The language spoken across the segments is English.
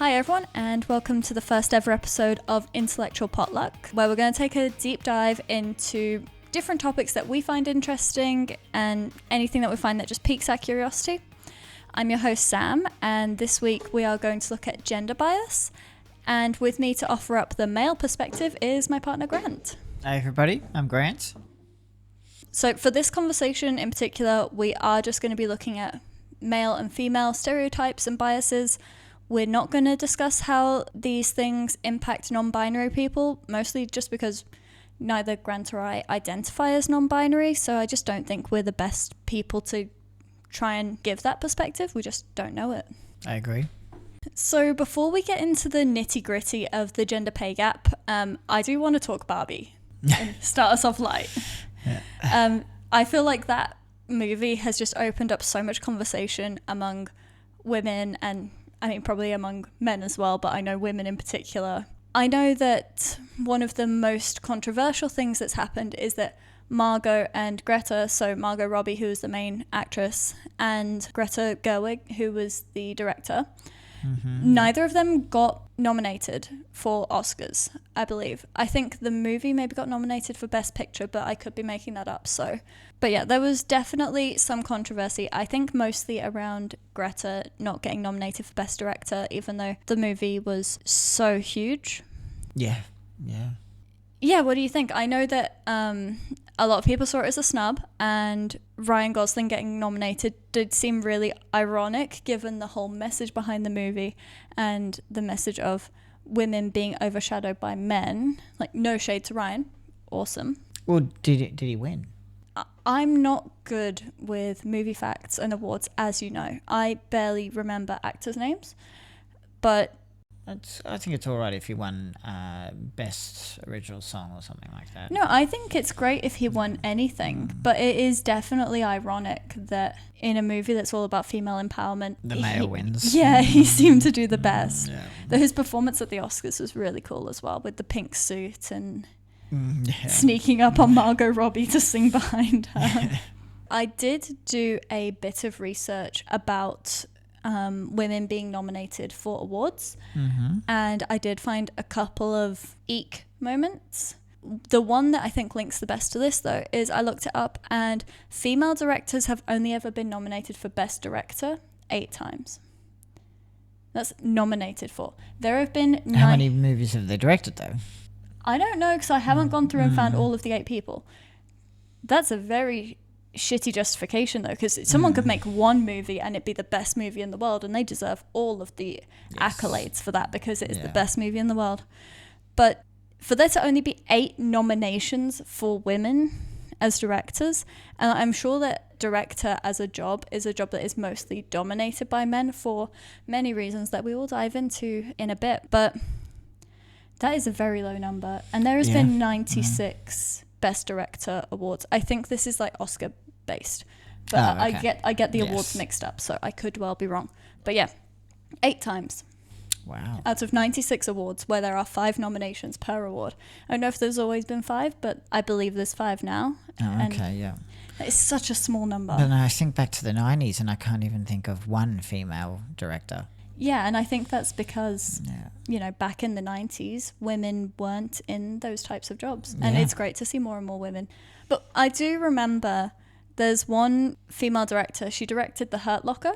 Hi everyone, and welcome to the first ever episode of Intellectual Potluck, where we're going to take a deep dive into different topics that we find interesting and anything that we find that just piques our curiosity. I'm your host Sam, and this week we are going to look at gender bias, and with me to offer up the male perspective is my partner Grant. Hey everybody, I'm Grant. So for this conversation in particular, we are just going to be looking at male and female stereotypes and biases. We're not going to discuss how these things impact non-binary people, mostly just because neither Grant or I identify as non-binary, so I just don't think we're the best people to try and give that perspective. We just don't know it. I agree. So before we get into the nitty-gritty of the gender pay gap, I do want to talk Barbie and start us off light. Yeah. I feel like that movie has just opened up so much conversation among women and I mean, probably among men as well, but I know women in particular. I know that one of the most controversial things that's happened is that Margot and Greta, so Margot Robbie, who was the main actress, and Greta Gerwig, who was the director, neither of them got nominated for Oscars, I believe. I think the movie maybe got nominated for Best Picture, but I could be making that up. But yeah, there was definitely some controversy. I think mostly around Greta not getting nominated for Best Director, even though the movie was so huge. Yeah. Yeah, what do you think? I know that a lot of people saw it as a snub, and Ryan Gosling getting nominated did seem really ironic given the whole message behind the movie and the message of women being overshadowed by men. Like, no shade to Ryan. Awesome. Well, did he win? I'm not good with movie facts and awards, as you know. I barely remember actors' names, but I think it's all right if he won Best Original Song or something like that. No, I think it's great if he won anything, but it is definitely ironic that in a movie that's all about female empowerment, the male wins. Yeah, he seemed to do the best. Yeah. Though his performance at the Oscars was really cool as well, with the pink suit and sneaking up on Margot Robbie to sing behind her. I did do a bit of research about women being nominated for awards, and I did find a couple of eek moments. The one that I think links the best to this, though, is I looked it up, and female directors have only ever been nominated for Best Director 8 times. That's nominated for. There have been How many movies have they directed, though? I don't know, because I haven't gone through and found all of the 8 people. That's a very shitty justification, though, because someone could make one movie and it be the best movie in the world, and they deserve all of the accolades for that because it is the best movie in the world. But for there to only be 8 nominations for women as directors, and I'm sure that director as a job is a job that is mostly dominated by men for many reasons that we will dive into in a bit, but that is a very low number, and there has been 96 Best Director awards. I think this is like Oscar based, but okay. I get the awards mixed up, so I could well be wrong. But yeah, 8 times. Wow. Out of 96 awards, where there are 5 nominations per award. I don't know if there's always been 5, but I believe there's 5 now. It's such a small number. But I think back to the 90s, and I can't even think of one female director. Yeah, and I think that's because, back in the 90s, women weren't in those types of jobs. And it's great to see more and more women. But I do remember there's one female director. She directed The Hurt Locker.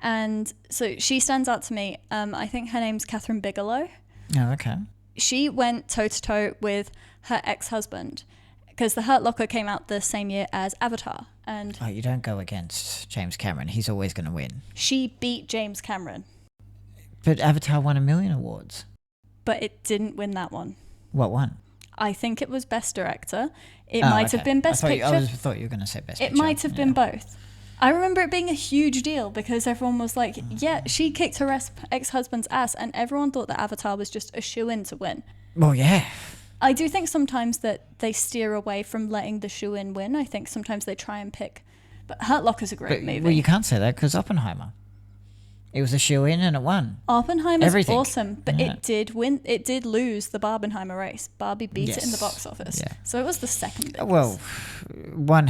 And so she stands out to me. I think her name's Catherine Bigelow. Oh, okay. She went toe-to-toe with her ex-husband because The Hurt Locker came out the same year as Avatar. And you don't go against James Cameron. He's always going to win. She beat James Cameron. But Avatar won 1 million awards. But it didn't win that one. What one? I think it was Best Director. It might have been Best Picture. I thought you were going to say Best Picture. It might have been both. I remember it being a huge deal because everyone was like, she kicked her ex-husband's ass, and everyone thought that Avatar was just a shoo-in to win. Well, yeah. I do think sometimes that they steer away from letting the shoo-in win. I think sometimes they try and pick. But Hurt Locker's a great movie. Well, you can't say that because Oppenheimer. It was a shoo-in and it won. Oppenheimer's awesome, but it did win. It did lose the Barbenheimer race. Barbie beat it in the box office. Yeah. So it was the second biggest. Well, one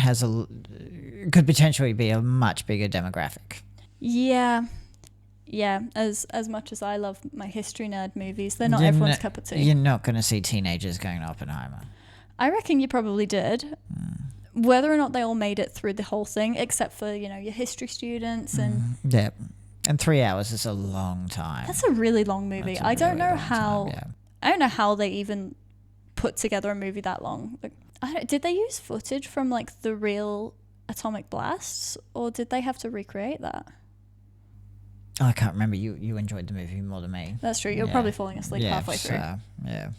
could potentially be a much bigger demographic. Yeah. Yeah, as much as I love my history nerd movies, they're not everyone's cup of tea. You're not going to see teenagers going to Oppenheimer. I reckon you probably did. Whether or not they all made it through the whole thing, except for, your history students and... Yeah. And 3 hours is a long time. That's a really long movie. I don't know how... I don't know how they even put together a movie that long. Like, did they use footage from, like, the real atomic blasts? Or did they have to recreate that? I can't remember. You enjoyed the movie more than me. That's true. You're probably falling asleep halfway through. Yeah.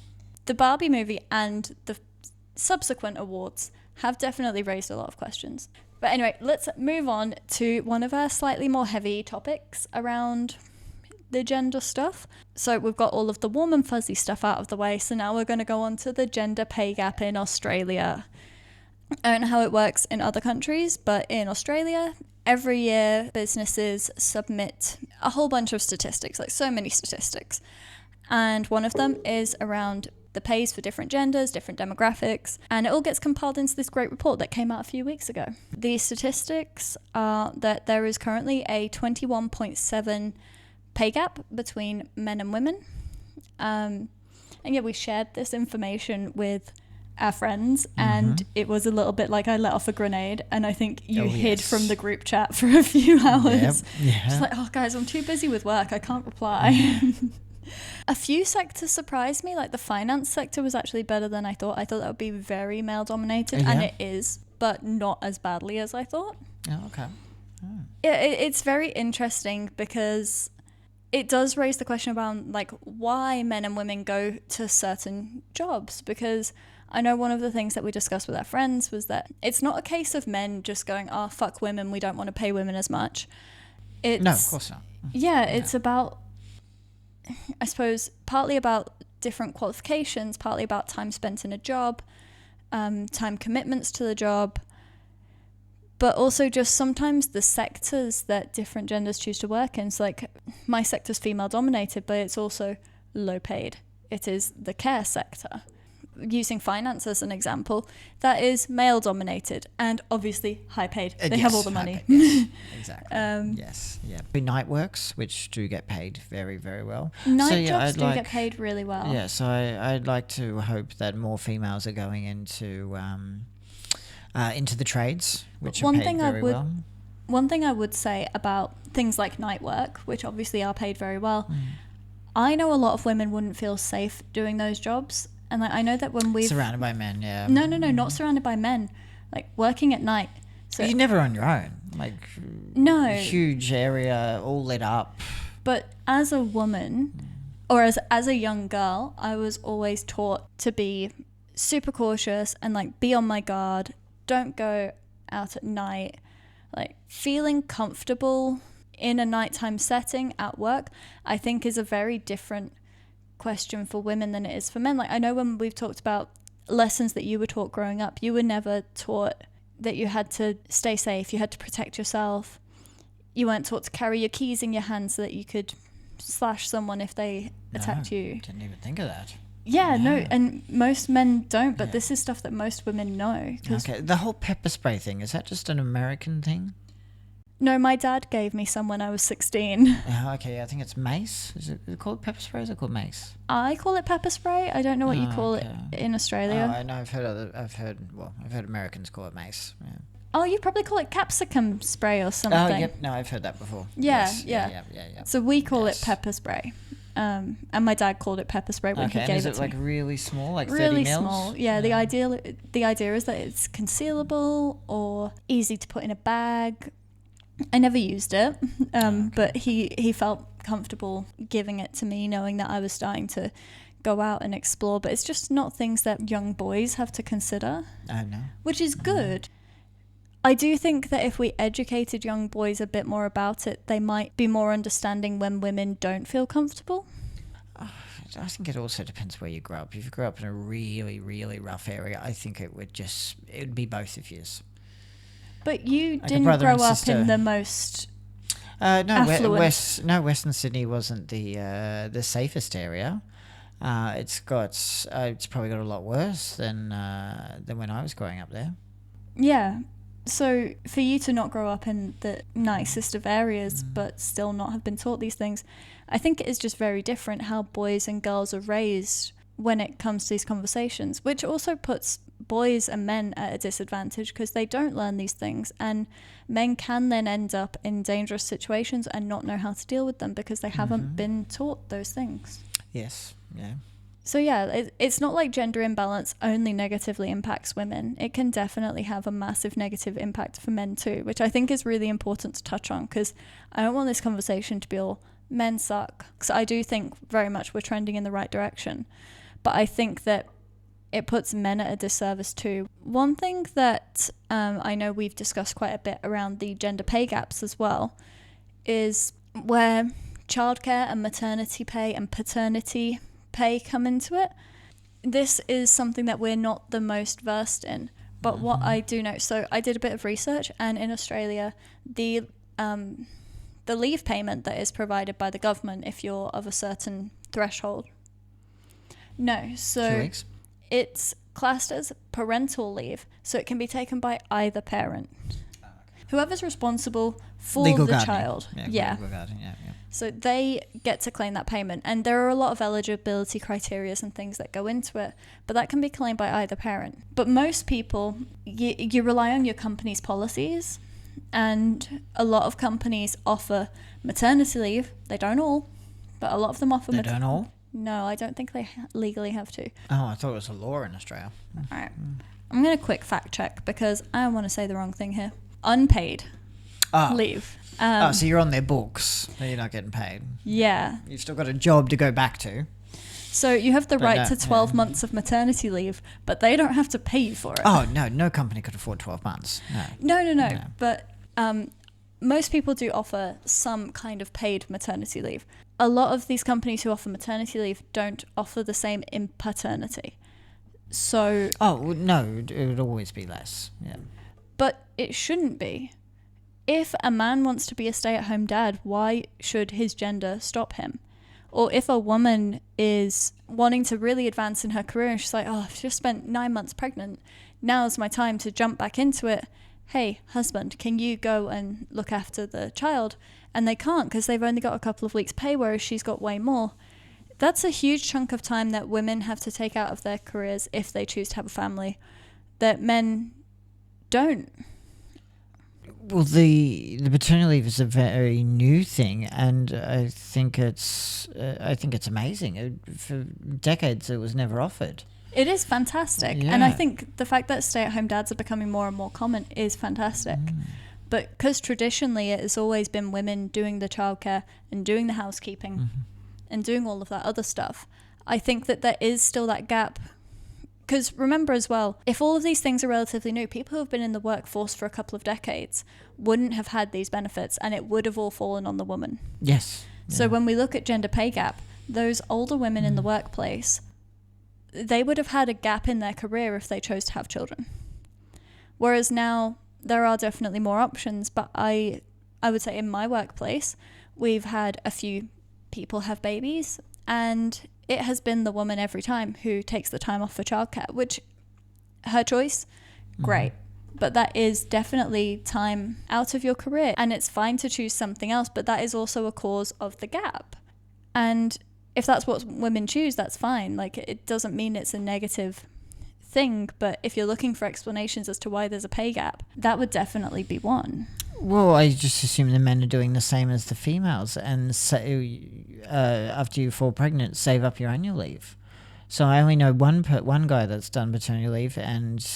The Barbie movie and the subsequent awards have definitely raised a lot of questions. But anyway, let's move on to one of our slightly more heavy topics around the gender stuff. So we've got all of the warm and fuzzy stuff out of the way. So now we're going to go on to the gender pay gap in Australia. I don't know how it works in other countries, but in Australia, every year businesses submit a whole bunch of statistics, like so many statistics. And one of them is around the pays for different genders, different demographics, and it all gets compiled into this great report that came out a few weeks ago. The statistics are that there is currently a 21.7 pay gap between men and women. And yeah, we shared this information with our friends, and it was a little bit like I let off a grenade, and I think you hid from the group chat for a few hours. Just like, oh guys, I'm too busy with work, I can't reply. A few sectors surprised me, like the finance sector was actually better than I thought. I thought that would be very male dominated, and it is, but not as badly as I thought. Oh, okay. It's very interesting because it does raise the question about like why men and women go to certain jobs, because I know one of the things that we discussed with our friends was that it's not a case of men just going, oh, fuck women, we don't want to pay women as much. No, of course not. It's about, I suppose, partly about different qualifications, partly about time spent in a job, time commitments to the job, but also just sometimes the sectors that different genders choose to work in. So like my sector's female dominated, but it's also low paid. It is the care sector. Using finance as an example, that is male dominated and obviously high paid. They have all the money. Exactly. Yes. Yeah. Night works, which do get paid very, very well. Night jobs do get paid really well. Yeah. So I'd like to hope that more females are going into the trades, which are paid very well. One thing I would say about things like night work, which obviously are paid very well, I know a lot of women wouldn't feel safe doing those jobs. And like, I know that when we've... Surrounded by men, yeah. No, not surrounded by men. Like, working at night. So you're never on your own. Like, no. Huge area, all lit up. But as a woman, or as a young girl, I was always taught to be super cautious and, like, be on my guard. Don't go out at night. Like, feeling comfortable in a nighttime setting at work, I think is a very different question for women than it is for men. Like, I know when we've talked about lessons that you were taught growing up, you were never taught that you had to stay safe, you had to protect yourself. You weren't taught to carry your keys in your hand so that you could slash someone if they attacked you. Didn't even think of that. Yeah, no, and most men don't, but this is stuff that most women know. Okay, the whole pepper spray thing, is that just an American thing? No, my dad gave me some when I was 16. Okay, I think it's mace. Is it called pepper spray or is it called mace? I call it pepper spray. I don't know what you call it in Australia. I know. I've heard Americans call it mace. Yeah. Oh, you probably call it capsicum spray or something. Oh, yep. No, I've heard that before. Yeah. Yeah. So we call it pepper spray. And my dad called it pepper spray when he gave it to me. Is it like really small, like 30 really mils? Small, yeah. The idea is that it's concealable or easy to put in a bag. I never used it, but he felt comfortable giving it to me, knowing that I was starting to go out and explore. But it's just not things that young boys have to consider. Oh, no. Which is good. I do think that if we educated young boys a bit more about it, they might be more understanding when women don't feel comfortable. I think it also depends where you grow up. If you grew up in a really, really rough area, I think it would be both of yours. But you didn't grow up in the most affluent... Western Sydney wasn't the safest area. It's probably got a lot worse than when I was growing up there. Yeah, So for you to not grow up in the nicest of areas but still not have been taught these things, I think it is just very different how boys and girls are raised when it comes to these conversations, which also puts boys and men at a disadvantage because they don't learn these things, and men can then end up in dangerous situations and not know how to deal with them because they haven't been taught those things. Yes, yeah. So yeah, it's not like gender imbalance only negatively impacts women. It can definitely have a massive negative impact for men too, which I think is really important to touch on because I don't want this conversation to be all men suck. Because I do think very much we're trending in the right direction. But I think that it puts men at a disservice too. One thing that I know we've discussed quite a bit around the gender pay gaps as well is where childcare and maternity pay and paternity pay come into it. This is something that we're not the most versed in. But what I do know, so I did a bit of research, and in Australia, the leave payment that is provided by the government if you're of a certain threshold. No, so 2 weeks. It's classed as parental leave, so it can be taken by either parent. Oh, okay. Whoever's responsible for Legal the guardian. child. Yeah. Legal guardian, yeah. So they get to claim that payment, and there are a lot of eligibility criteria and things that go into it, but that can be claimed by either parent. But most people, you rely on your company's policies, and a lot of companies offer maternity leave. They don't all, but a lot of them offer They don't all? No, I don't think they legally have to. Oh, I thought it was a law in Australia. All right. I'm going to quick fact check because I don't want to say the wrong thing here. Unpaid leave. So you're on their books, but you're not getting paid. Yeah. You've still got a job to go back to. So you have the right to 12 months of maternity leave, but they don't have to pay you for it. Oh, no company could afford 12 months. No. But most people do offer some kind of paid maternity leave. A lot of these companies who offer maternity leave don't offer the same in paternity. So... Oh, no, it would always be less. Yeah. But it shouldn't be. If a man wants to be a stay-at-home dad, why should his gender stop him? Or if a woman is wanting to really advance in her career and she's like, oh, I've just spent 9 months pregnant, now's my time to jump back into it. Hey, husband, can you go and look after the child? And they can't because they've only got a couple of weeks' pay, whereas she's got way more. That's a huge chunk of time that women have to take out of their careers if they choose to have a family that men don't. Well, the paternity leave is a very new thing, and I think it's amazing. For decades, it was never offered. It is fantastic, and I think the fact that stay-at-home dads are becoming more and more common is fantastic. But because traditionally it has always been women doing the childcare and doing the housekeeping and doing all of that other stuff, I think that there is still that gap. Because remember as well, if all of these things are relatively new, people who have been in the workforce for a couple of decades wouldn't have had these benefits, and it would have all fallen on the woman. Yes. So when we look at gender pay gap, those older women in the workplace, they would have had a gap in their career if they chose to have children. Whereas now, there are definitely more options, but I would say in my workplace, we've had a few people have babies, and it has been the woman every time who takes the time off for childcare, which, her choice, great. But that is definitely time out of your career, and it's fine to choose something else, but that is also a cause of the gap. And if that's what women choose, that's fine. Like, it doesn't mean it's a negative thing, but if you're looking for explanations as to why there's a pay gap, that would definitely be one. Well, I just assume the men are doing the same as the females, and after you fall pregnant, save up your annual leave. So I only know one guy that's done paternity leave, and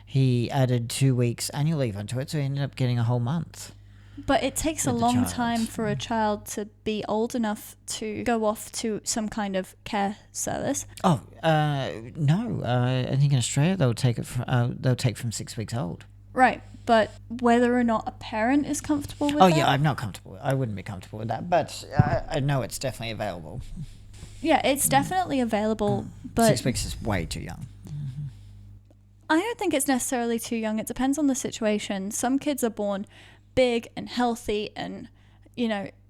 he added 2 weeks annual leave onto it, so he ended up getting a whole month. But it takes a long time for a child to be old enough to go off to some kind of care service. Oh, no. I think in Australia they'll take from 6 weeks old. Right, but whether or not a parent is comfortable with that... Oh, yeah, I'm not comfortable. I wouldn't be comfortable with that, but I know it's definitely available. Yeah, it's definitely available, but... 6 weeks is way too young. I don't think it's necessarily too young. It depends on the situation. Some kids are born big and healthy and,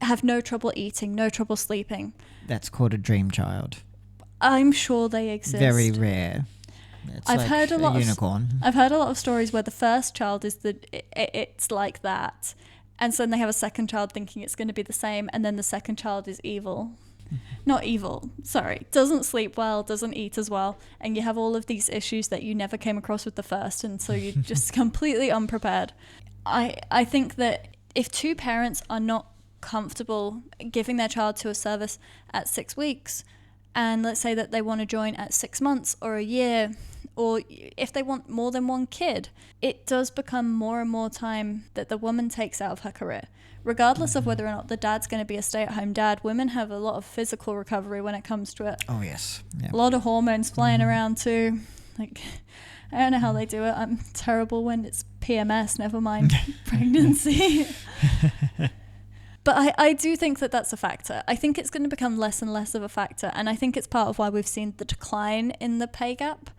have no trouble eating, no trouble sleeping. That's called a dream child. I'm sure they exist. Very rare. It's I've like heard a lot of unicorn. I've heard a lot of stories where the first child is it's like that, and so then they have a second child thinking it's going to be the same, and then the second child is evil. Not evil, sorry. Doesn't sleep well, doesn't eat as well, and you have all of these issues that you never came across with the first, and so you're just completely unprepared. I think that if two parents are not comfortable giving their child to a service at 6 weeks, and let's say that they want to join at 6 months or a year, or if they want more than one kid, it does become more and more time that the woman takes out of her career. Regardless of whether or not the dad's going to be a stay-at-home dad, women have a lot of physical recovery when it comes to it. Oh, yes. Yep. A lot of hormones flying around too. Like, I don't know how they do it. I'm terrible when it's PMS, never mind pregnancy. But I do think that that's a factor. I think it's going to become less and less of a factor, and I think it's part of why we've seen the decline in the pay gap.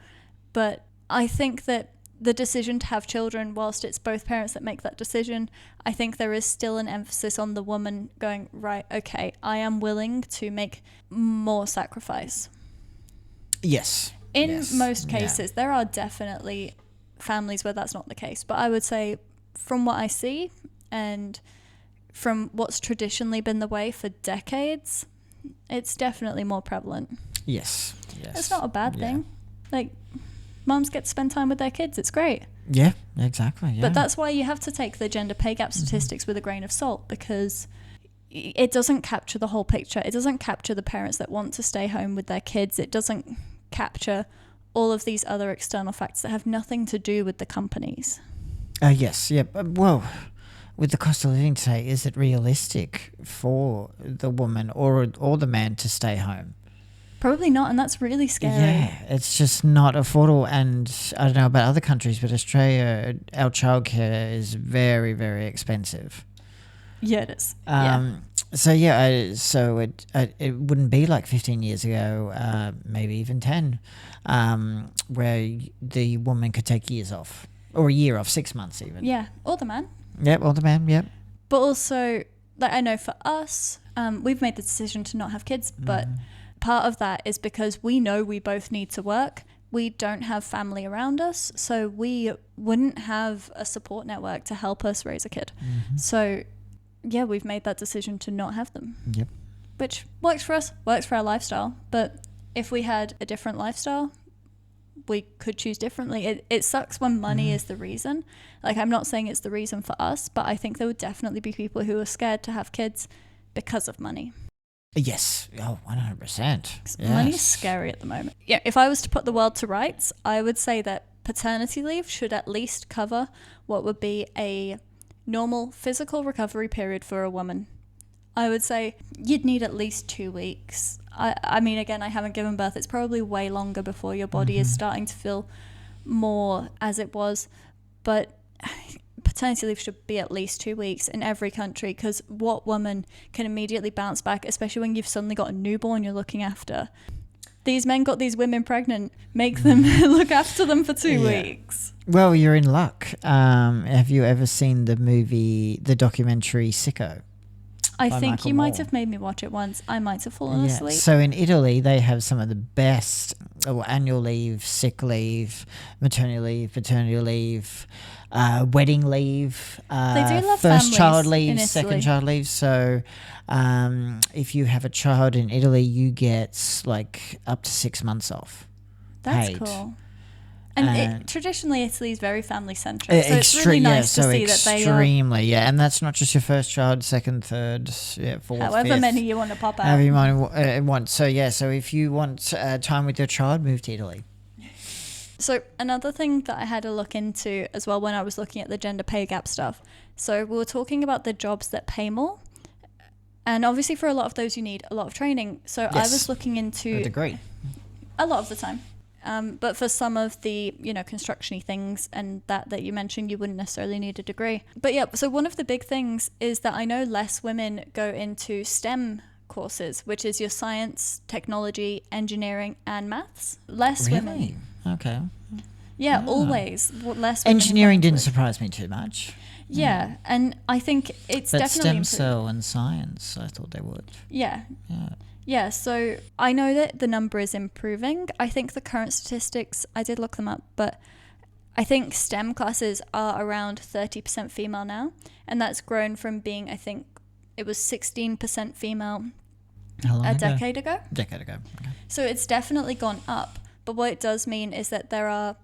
But I think that the decision to have children, whilst it's both parents that make that decision, I think there is still an emphasis on the woman going, right, okay, I am willing to make more sacrifice. Yes. In most cases, there are definitely families where that's not the case. But I would say from what I see and from what's traditionally been the way for decades, it's definitely more prevalent. Yes. It's not a bad thing. Like, mums get to spend time with their kids. It's great. Yeah, exactly. Yeah. But that's why you have to take the gender pay gap statistics with a grain of salt, because it doesn't capture the whole picture. It doesn't capture the parents that want to stay home with their kids. It doesn't capture all of these other external factors that have nothing to do with the companies. Yes. Yeah. Well, with the cost of living today, is it realistic for the woman or the man to stay home? Probably not, and that's really scary. Yeah, it's just not affordable. And I don't know about other countries, but Australia, our childcare is very, very expensive. Yeah, it is. So it wouldn't be like 15 years ago, maybe even 10, where the woman could take years off, or a year off, 6 months even. Yeah, or the man. Yep, or the man. Yep. But also, like, I know for us, we've made the decision to not have kids, but part of that is because we know we both need to work. We don't have family around us, so we wouldn't have a support network to help us raise a kid. So, yeah, we've made that decision to not have them. Yep. Which works for us, works for our lifestyle. But if we had a different lifestyle, we could choose differently. It sucks when money is the reason. Like, I'm not saying it's the reason for us, but I think there would definitely be people who are scared to have kids because of money. Yes. Oh, 100%. Yes. Money's scary at the moment. Yeah, if I was to put the world to rights, I would say that paternity leave should at least cover what would be a normal physical recovery period for a woman. I would say you'd need at least 2 weeks. I mean, again, I haven't given birth. It's probably way longer before your body is starting to feel more as it was. But paternity leave should be at least 2 weeks in every country, because what woman can immediately bounce back, especially when you've suddenly got a newborn you're looking after? These men got these women pregnant. Make them look after them for 2 weeks. Well, you're in luck. Have you ever seen the documentary Sicko? I think you might have made me watch it once. I might have fallen asleep. So in Italy, they have some of the best annual leave, sick leave, maternity leave, paternity leave, wedding leave, they do love first child families leave, second child leave. So if you have a child in Italy, you get like up to 6 months off. That's paid. cool. And traditionally, Italy is very family-centric, so it's really nice to see that they are... Extremely, and that's not just your first child, second, third, fourth, however fifth, many you want to pop out. however you want. So if you want time with your child, move to Italy. So another thing that I had to look into as well when I was looking at the gender pay gap stuff, so we were talking about the jobs that pay more, and obviously for a lot of those you need a lot of training. So I was looking into... A degree. A lot of the time. But for some of the, construction-y things and that you mentioned, you wouldn't necessarily need a degree. But yeah, so one of the big things is that I know less women go into STEM courses, which is your science, technology, engineering, and maths. Less women. Okay. Yeah, always less women. Engineering didn't surprise me too much. Yeah, and I think it's but definitely stem cell and science, I thought they would. Yeah. Yeah, so I know that the number is improving. I think the current statistics, I did look them up, but I think STEM classes are around 30% female now, and that's grown from being, I think it was 16% female How long a ago? decade ago. Decade ago. Okay. So it's definitely gone up, but what it does mean is that there are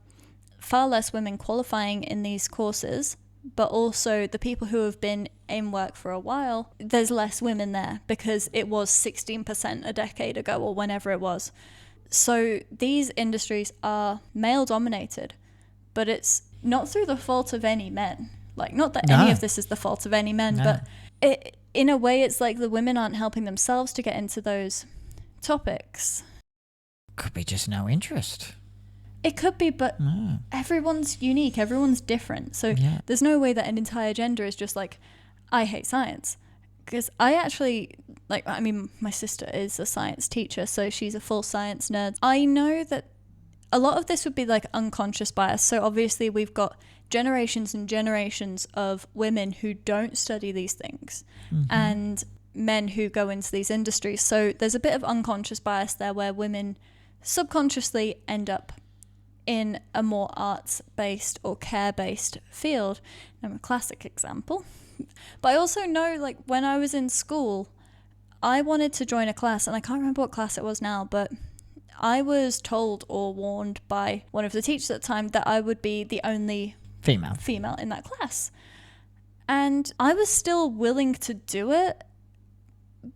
far less women qualifying in these courses, but also the people who have been in work for a while, there's less women there because it was 16% a decade ago or whenever it was. So these industries are male dominated, but it's not through the fault of any men. Like, not that any of this is the fault of any men, but in a way it's like the women aren't helping themselves to get into those topics. Could be just no interest. It could be, but everyone's unique, everyone's different. So there's no way that an entire gender is just like, I hate science. Because I actually, my sister is a science teacher, so she's a full science nerd. I know that a lot of this would be like unconscious bias. So obviously we've got generations and generations of women who don't study these things and men who go into these industries. So there's a bit of unconscious bias there where women subconsciously end up in a more arts-based or care-based field. I'm a classic example. But I also know, like, when I was in school, I wanted to join a class, and I can't remember what class it was now, but I was told or warned by one of the teachers at the time that I would be the only female in that class. And I was still willing to do it,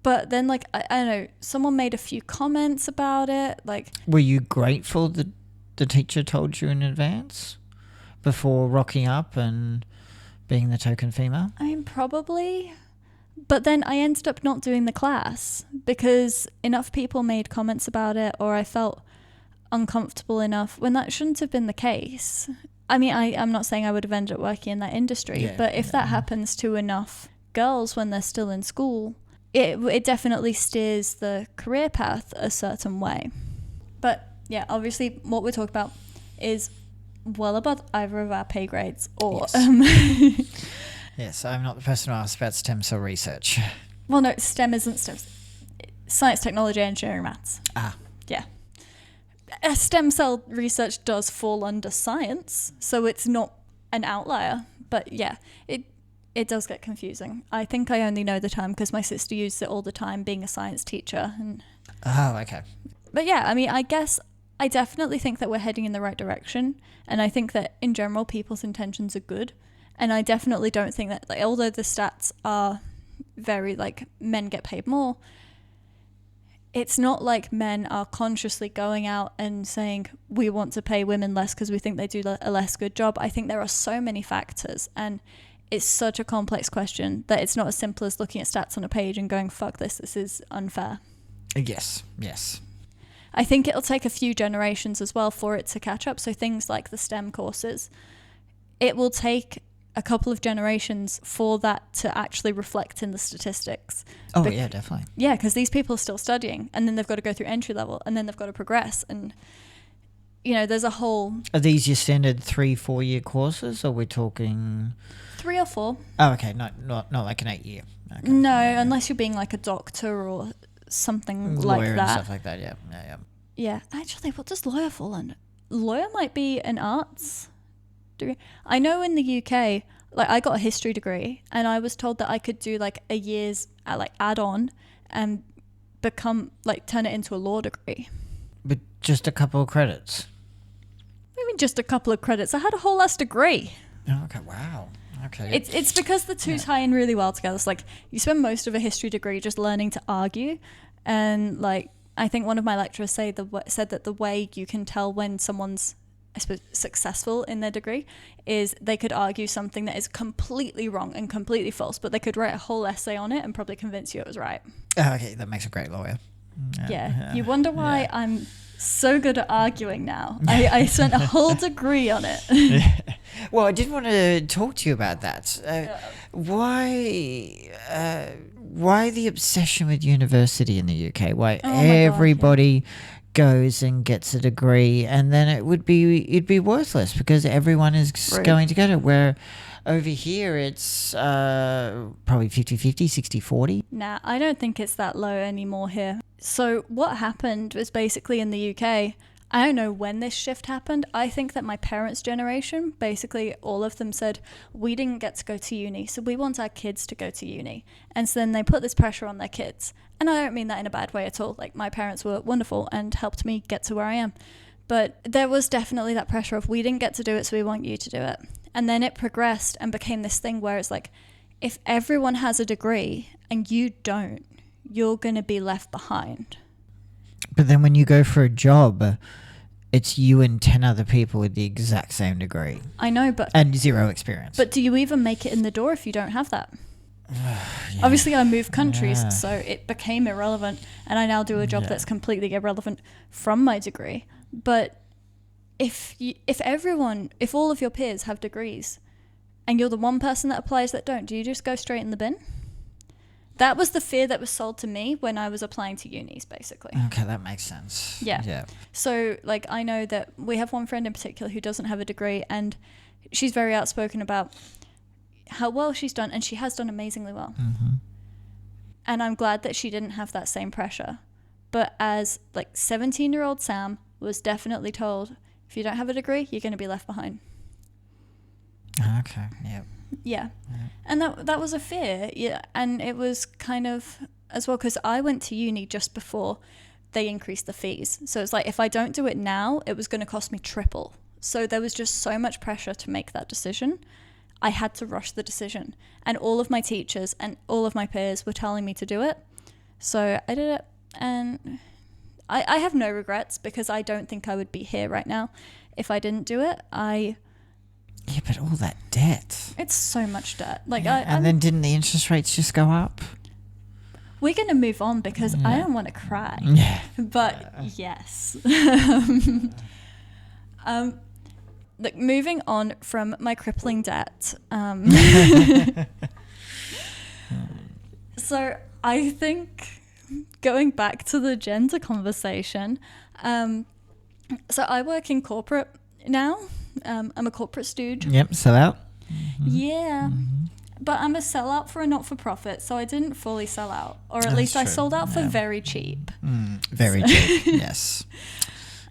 but then, like, I don't know, someone made a few comments about it. Like, were you grateful that the teacher told you in advance before rocking up and being the token female? I mean, probably. But then I ended up not doing the class because enough people made comments about it, or I felt uncomfortable enough when that shouldn't have been the case. I mean, I'm not saying I would have ended up working in that industry, but if that happens to enough girls when they're still in school, it definitely steers the career path a certain way. But yeah, obviously what we're talking about is well above either of our pay grades or... Yes. Yes, I'm not the person to ask about stem cell research. Well, no, STEM isn't STEM. Science, technology, engineering, maths. Yeah. Stem cell research does fall under science, so it's not an outlier. But yeah, it does get confusing. I think I only know the term because my sister uses it all the time being a science teacher. Oh, okay. But yeah, I mean, I guess I definitely think that we're heading in the right direction. And I think that in general, people's intentions are good. And I definitely don't think that, like, although the stats are very, like, men get paid more, it's not like men are consciously going out and saying, we want to pay women less because we think they do a less good job. I think there are so many factors, and it's such a complex question that it's not as simple as looking at stats on a page and going, fuck this is unfair. Yes. I think it'll take a few generations as well for it to catch up. So things like the STEM courses, it will take a couple of generations for that to actually reflect in the statistics. Oh, yeah, definitely. Yeah, because these people are still studying, and then they've got to go through entry level, and then they've got to progress. And, you know, there's a whole... Are these your standard 3-4 year courses, or we're talking... 3 or 4. Oh, okay. Not like an 8 year. Okay. No, unless you're being like a doctor or something like lawyer that. and stuff like that, yeah. Yeah, actually, what does lawyer fall under? Lawyer might be an arts degree. I know in the UK, like, I got a history degree, and I was told that I could do like a year's like add-on and become, like, turn it into a law degree. But just a couple of credits? Maybe just a couple of credits. I had a whole ass degree. Oh, okay, wow. Okay. It's because the two tie in really well together. It's like you spend most of a history degree just learning to argue, and, like, I think one of my lecturers said that the way you can tell when someone's, I suppose, successful in their degree is they could argue something that is completely wrong and completely false, but they could write a whole essay on it and probably convince you it was right. Okay, that makes a great lawyer. Yeah. You wonder why I'm so good at arguing now. I spent a whole degree on it. Well, I did want to talk to you about that. Why the obsession with university in the UK? Why everybody goes and gets a degree, and then it'd be worthless because everyone is going to get it. Where Over here, it's probably 50-50, 60-40. Nah, I don't think it's that low anymore here. So what happened was basically in the UK, I don't know when this shift happened. I think that my parents' generation, basically all of them said, we didn't get to go to uni, so we want our kids to go to uni. And so then they put this pressure on their kids. And I don't mean that in a bad way at all. Like, my parents were wonderful and helped me get to where I am. But there was definitely that pressure of, we didn't get to do it, so we want you to do it. And then it progressed and became this thing where it's like, if everyone has a degree and you don't, you're going to be left behind. But then when you go for a job, it's you and 10 other people with the exact same degree. I know, but... And 0 experience. But do you even make it in the door if you don't have that? Yeah. Obviously, I moved countries, so it became irrelevant. And I now do a job that's completely irrelevant from my degree. But if all of your peers have degrees and you're the one person that applies that don't, do you just go straight in the bin? That was the fear that was sold to me when I was applying to unis, basically. Okay, that makes sense. Yeah. So, like, I know that we have one friend in particular who doesn't have a degree, and she's very outspoken about how well she's done, and she has done amazingly well. Mm-hmm. And I'm glad that she didn't have that same pressure. But as, like, 17-year-old Sam was definitely told, if you don't have a degree, you're going to be left behind. Okay, yep. Yeah. And that was a fear. Yeah. And it was kind of as well, because I went to uni just before they increased the fees. So it's like, if I don't do it now, it was going to cost me triple. So there was just so much pressure to make that decision. I had to rush the decision. And all of my teachers and all of my peers were telling me to do it. So I did it. And I have no regrets, because I don't think I would be here right now if I didn't do it. Yeah, but all that debt. It's so much debt. Like, yeah, and then didn't the interest rates just go up? We're going to move on, because I don't want to cry. Yeah. But yes. Look, moving on from my crippling debt. So I think going back to the gender conversation, so I work in corporate now. I'm a corporate stooge. Yep, sell out. Mm-hmm. Yeah. Mm-hmm. But I'm a sellout for a not-for-profit, so I didn't fully sell out. Or at least I sold out for very cheap. Very cheap, yes.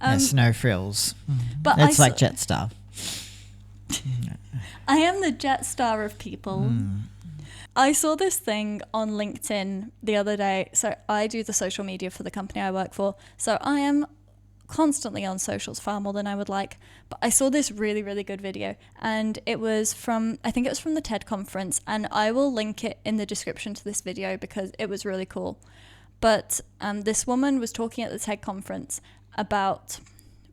Yes, no frills. But it's like Jetstar. I am the Jetstar of people. I saw this thing on LinkedIn the other day. So I do the social media for the company I work for. So I am constantly on socials, far more than I would like. But I saw this really, really good video, and it was from the TED conference, and I will link it in the description to this video because it was really cool. But this woman was talking at the TED conference about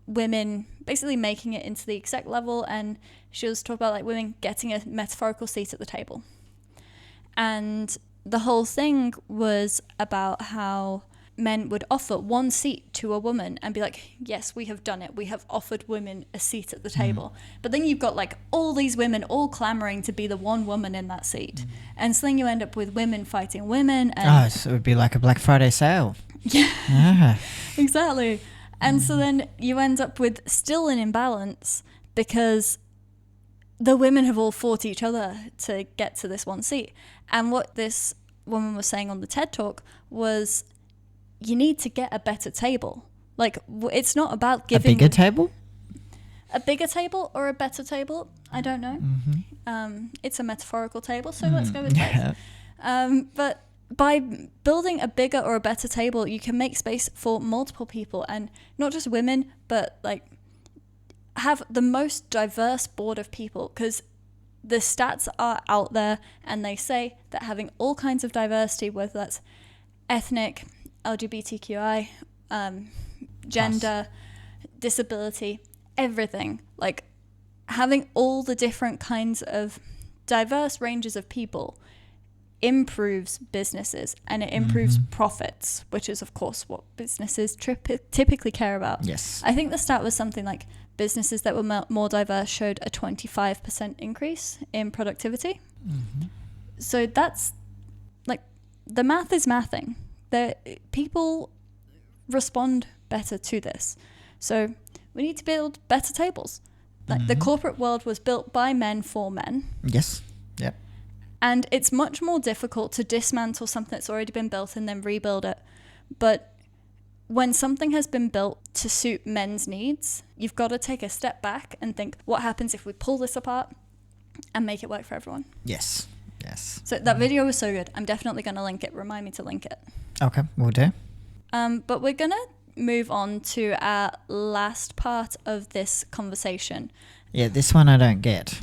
women basically making it into the exec level, and she was talking about like women getting a metaphorical seat at the table. And the whole thing was about how men would offer one seat to a woman and be like, yes, we have done it. We have offered women a seat at the table. But then you've got like all these women all clamoring to be the one woman in that seat. And so then you end up with women fighting women. And so it would be like a Black Friday sale. Yeah. Exactly. And so then you end up with still an imbalance, because the women have all fought each other to get to this one seat. And what this woman was saying on the TED Talk was, you need to get a better table. Like, it's not about giving... A bigger table? A bigger table or a better table? I don't know. It's a metaphorical table, so let's go with both. But by building a bigger or a better table, you can make space for multiple people, and not just women, but like have the most diverse board of people, because the stats are out there, and they say that having all kinds of diversity, whether that's ethnic, LGBTQI, gender, disability, everything, like having all the different kinds of diverse ranges of people improves businesses, and it improves profits, which is of course what businesses typically care about. Yes. I think the stat was something like businesses that were more diverse showed a 25% increase in productivity. So that's like, the math is mathing. People respond better to this. So we need to build better tables. Like the corporate world was built by men for men. Yes. Yep. And it's much more difficult to dismantle something that's already been built and then rebuild it. But when something has been built to suit men's needs, you've got to take a step back and think, what happens if we pull this apart and make it work for everyone? Yes. Yes. So that video was so good. I'm definitely going to link it. Remind me to link it. Okay, we'll do. But we're going to move on to our last part of this conversation. Yeah, this one I don't get.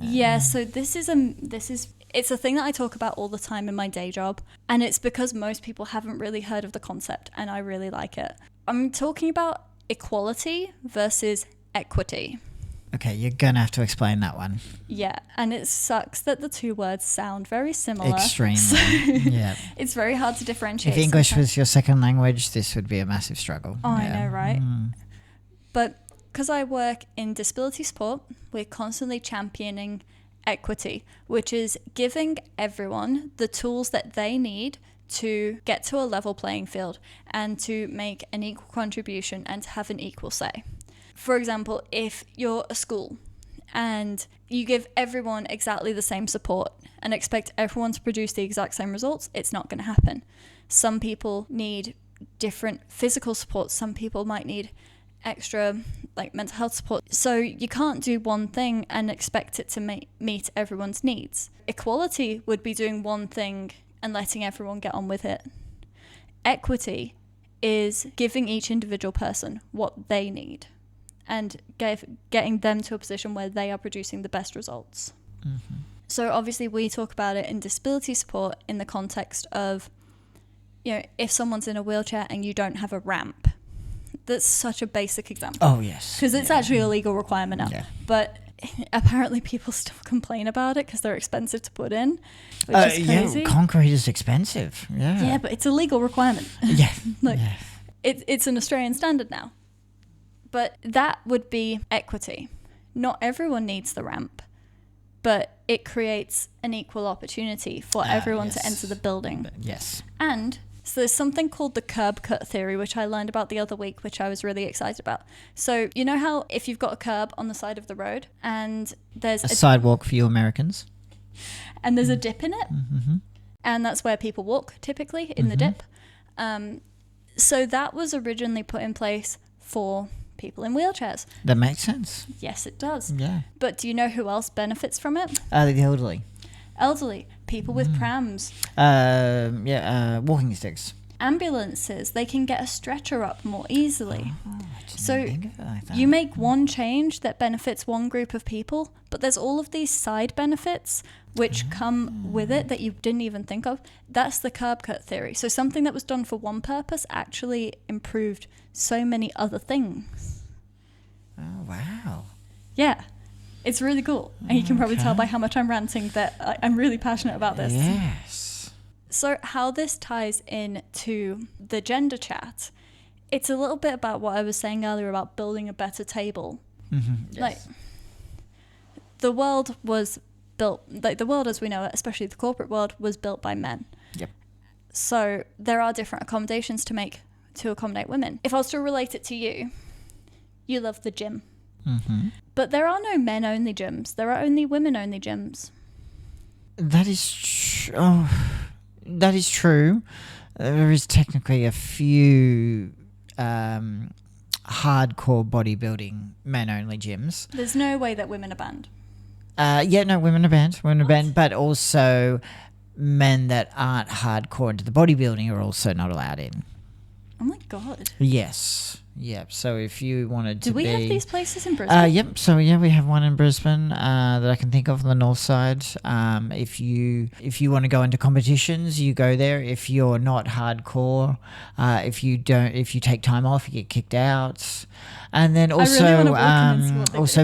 Yeah, so it's a thing that I talk about all the time in my day job, and it's because most people haven't really heard of the concept, and I really like it. I'm talking about equality versus equity. Okay, you're going to have to explain that one. Yeah, and it sucks that the two words sound very similar. Extremely. So yeah. It's very hard to differentiate. If English was your second language, this would be a massive struggle. Oh, yeah. I know, right? But because I work in disability sport, we're constantly championing equity, which is giving everyone the tools that they need to get to a level playing field and to make an equal contribution and to have an equal say. For example, if you're a school and you give everyone exactly the same support and expect everyone to produce the exact same results, it's not going to happen. Some people need different physical support. Some people might need extra mental health support. So you can't do one thing and expect it to meet everyone's needs. Equality would be doing one thing and letting everyone get on with it. Equity is giving each individual person what they need and getting them to a position where they are producing the best results. So obviously we talk about it in disability support in the context of, if someone's in a wheelchair and you don't have a ramp. That's such a basic example. Oh, yes. Because it's actually a legal requirement now. Yeah. But apparently people still complain about it because they're expensive to put in, which is crazy. Yeah, concrete is expensive. Yeah. Yeah, but it's a legal requirement. Yeah. Yeah. It's an Australian standard now. But that would be equity. Not everyone needs the ramp, but it creates an equal opportunity for everyone to enter the building. Yes. And so there's something called the curb cut theory, which I learned about the other week, which I was really excited about. So you know how if you've got a curb on the side of the road and there's a sidewalk for you Americans, and there's a dip in it, and that's where people walk typically in the dip. So that was originally put in place for people in wheelchairs. That makes sense. Yes, it does. Yeah. But do you know who else benefits from it? The elderly. Elderly, people with prams. Walking sticks. Ambulances, they can get a stretcher up more easily. So think of it like that. you make one change that benefits one group of people, but there's all of these side benefits which come with it that you didn't even think of. That's the curb cut theory. So something that was done for one purpose actually improved so many other things. Oh, wow. Yeah. It's really cool. And you can probably tell by how much I'm ranting that I'm really passionate about this. Yes. So how this ties in to the gender chat, it's a little bit about what I was saying earlier about building a better table. Yes. The world was built, the world as we know it, especially the corporate world, was built by men. Yep. So there are different accommodations to make to accommodate women. If I was to relate it to you, you love the gym. But there are no men-only gyms. There are only women-only gyms. That is true. There is technically a few hardcore bodybuilding men-only gyms. There's no way that women are banned. Women are banned, but also men that aren't hardcore into the bodybuilding are also not allowed in. Oh my God. Yes. Yep. So if you wanted to Do we have these places in Brisbane? Yep. So we have one in Brisbane that I can think of on the north side. If you want to go into competitions, you go there. If you're not hardcore, if you take time off, you get kicked out. And then also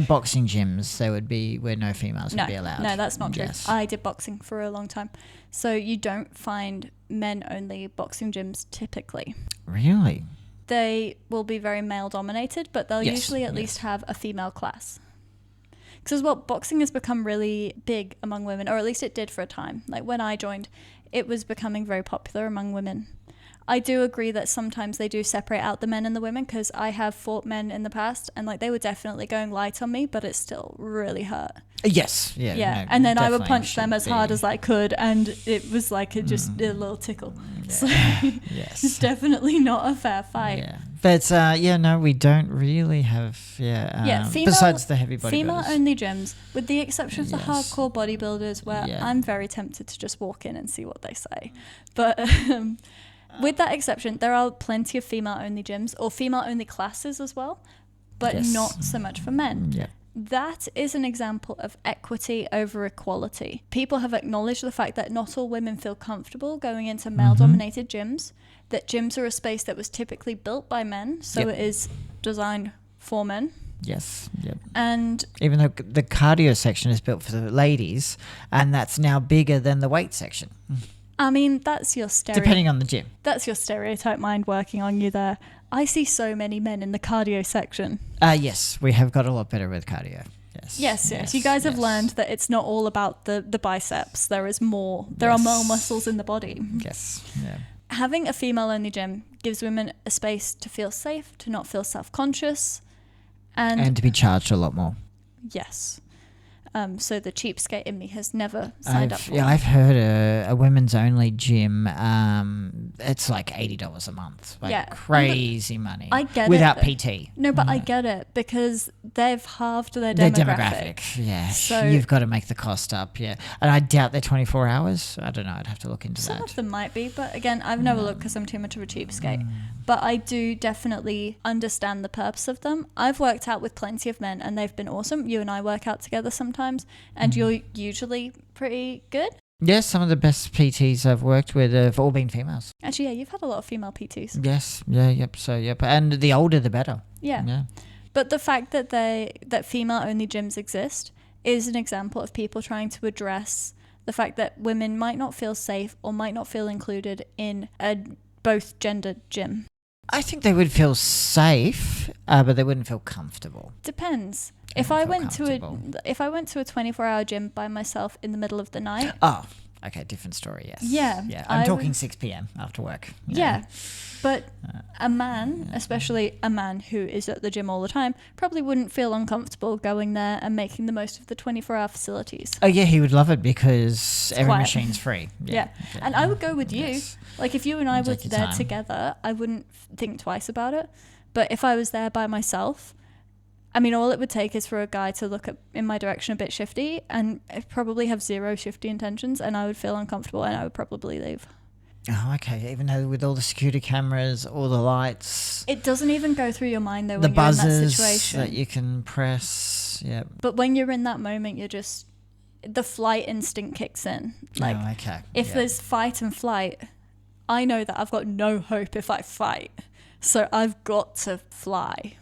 boxing gyms. There would be where no females would be allowed. No, that's not true. Yes. I did boxing for a long time. So you don't find men-only boxing gyms typically. Really? They will be very male-dominated, but they'll usually at least have a female class. Because boxing has become really big among women, or at least it did for a time. Like when I joined, it was becoming very popular among women. I do agree that sometimes they do separate out the men and the women, because I have fought men in the past and like they were definitely going light on me, but it still really hurt. Yes, yeah. Yeah, No, and then I would definitely punch them should as hard be. as I could, and it was like a little tickle. Yeah. So Yes. it's definitely not a fair fight. Yeah, but no, we don't really have besides the heavy bodybuilders. Female-only gyms, with the exception of the Yes. hardcore bodybuilders, where Yeah. I'm very tempted to just walk in and see what they say. But with that exception, there are plenty of female-only gyms or female-only classes as well, but Yes. not so much for men. Yeah. That is an example of equity over equality. People have acknowledged the fact that not all women feel comfortable going into male-dominated gyms, that gyms are a space that was typically built by men, so Yep. it is designed for men. Yes. Yep. And Even though the cardio section is built for the ladies, and that's now bigger than the weight section, I mean, that's your depending on the gym. That's your stereotype mind working on you there. I see so many men in the cardio section. Yes, we have got a lot better with cardio. Yes. You guys have learned that it's not all about the biceps. There is more. There are more muscles in the body. Yes. Yeah. Having a female-only gym gives women a space to feel safe, to not feel self-conscious, and to be charged a lot more. yes. So the cheapskate in me has never signed up for it. I've heard a women's only gym. It's like $80 a month. Like Yeah. crazy money. I get it, without but- PT. No, but I get it, because they've halved their Their demographic. demographic, yeah. So- You've got to make the cost up, yeah. And I doubt they're 24 hours. I don't know. I'd have to look into Some that. of them might be, but again, I've never looked because I'm too much of a cheapskate. But I do definitely understand the purpose of them. I've worked out with plenty of men and they've been awesome. You and I work out together sometimes, and you're usually pretty good. Yes, some of the best PTs I've worked with have all been females. Actually, yeah, you've had a lot of female PTs. Yes, yeah, yep. So, yep. And the older, the better. Yeah. But the fact that that female-only gyms exist is an example of people trying to address the fact that women might not feel safe or might not feel included in a both gender gym. I think they would feel safe, but they wouldn't feel comfortable. Depends. They If I wouldn't feel went comfortable. if I went to a 24-hour gym by myself in the middle of the night, Oh, okay, different story, yes. Yeah, Yeah, I I'm talking would- 6 p.m. after work. yeah. But a man, especially a man who is at the gym all the time, probably wouldn't feel uncomfortable going there and making the most of the 24-hour facilities. Oh, yeah, he would love it because every quiet. machine's free. Yeah. And I would go with you. Yes. Like, if you and I were Take your there time. together, I wouldn't think twice about it. But if I was there by myself, I mean, all it would take is for a guy to look in my direction a bit shifty, and I'd probably have zero shifty intentions, and I would feel uncomfortable, and I would probably leave. Oh, okay. Even though with all the security cameras, all the lights, It doesn't even go through your mind, though, the when you're in that buzzers situation. that you can press. Yeah. But when you're in that moment, you're just... the flight instinct kicks in. Like, oh, okay. if yeah. there's fight and flight, I know that I've got no hope if I fight. So I've got to fly.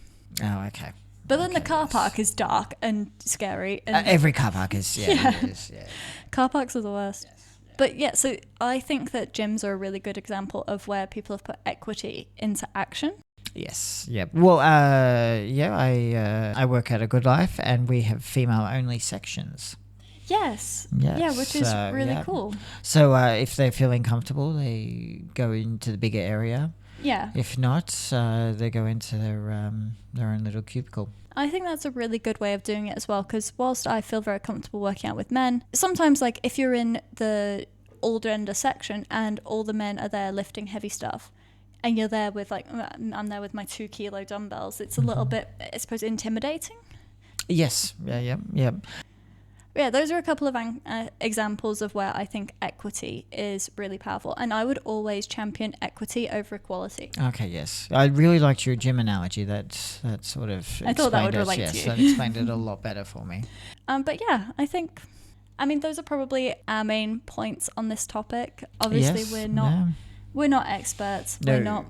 Oh, okay. But then the Okay, car yes. park is dark and scary. And Every car park is, Yeah. it is, yeah. car parks are the worst. But yeah, so I think that gyms are a really good example of where people have put equity into action. Yes. Yeah. Well, I work at A Good Life, and we have female-only sections. Yes. Yes, Yeah, which is so, really yeah. cool. So if they're feeling comfortable, they go into the bigger area. Yeah. If not, they go into their own little cubicle. I think that's a really good way of doing it as well, because whilst I feel very comfortable working out with men, sometimes, like, if you're in the all-gender section and all the men are there lifting heavy stuff, and you're there with, like, I'm there with my 2-kilo dumbbells, it's a little bit, I suppose, intimidating. Yes. Yeah. Yeah, those are a couple of examples of where I think equity is really powerful. And I would always champion equity over equality. Okay. Yes. I really liked your gym analogy. That sort of. I thought that would explained it. relate Yes, to you. that explained it a lot better for me. But yeah, I think, those are probably our main points on this topic. Obviously, Yes, we're not experts. No.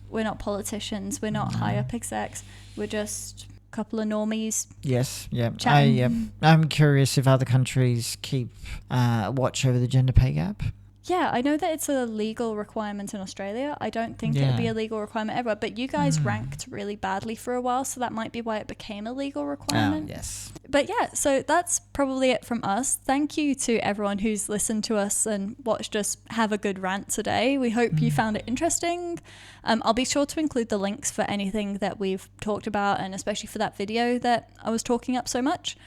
We're not politicians. We're not high up execs. We're just a couple of normies. Yes. Yeah. Chatting. I'm curious if other countries keep watch over the gender pay gap. Yeah, I know that it's a legal requirement in Australia. I don't think it'd be a legal requirement ever, but you guys ranked really badly for a while, so that might be why it became a legal requirement. Oh, yes. But yeah, so that's probably it from us. Thank you to everyone who's listened to us and watched us have a good rant today. We hope you found it interesting. I'll be sure to include the links for anything that we've talked about, and especially for that video that I was talking up so much.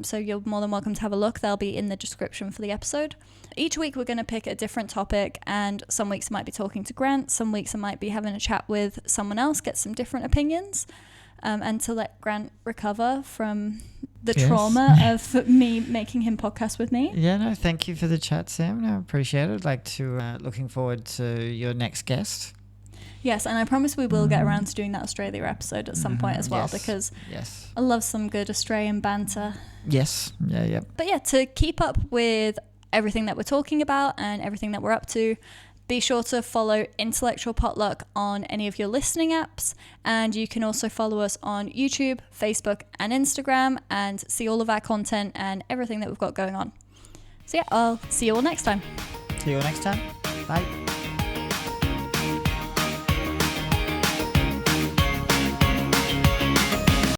So you're more than welcome to have a look. They'll be in the description for the episode. Each week we're going to pick a different topic, and some weeks I might be talking to Grant, some weeks I might be having a chat with someone else, get some different opinions, and to let Grant recover from the trauma of me making him podcast with me. Yeah, no, thank you for the chat, Sam. I appreciate it. Looking forward to your next guest. Yes, and I promise we will get around to doing that Australia episode at some point as well, because I love some good Australian banter. Yes, yeah. But yeah, to keep up with everything that we're talking about and everything that we're up to, be sure to follow Intellectual Potluck on any of your listening apps, and you can also follow us on YouTube, Facebook and Instagram, and see all of our content and everything that we've got going on. So yeah, I'll see you all next time. See you all next time. Bye.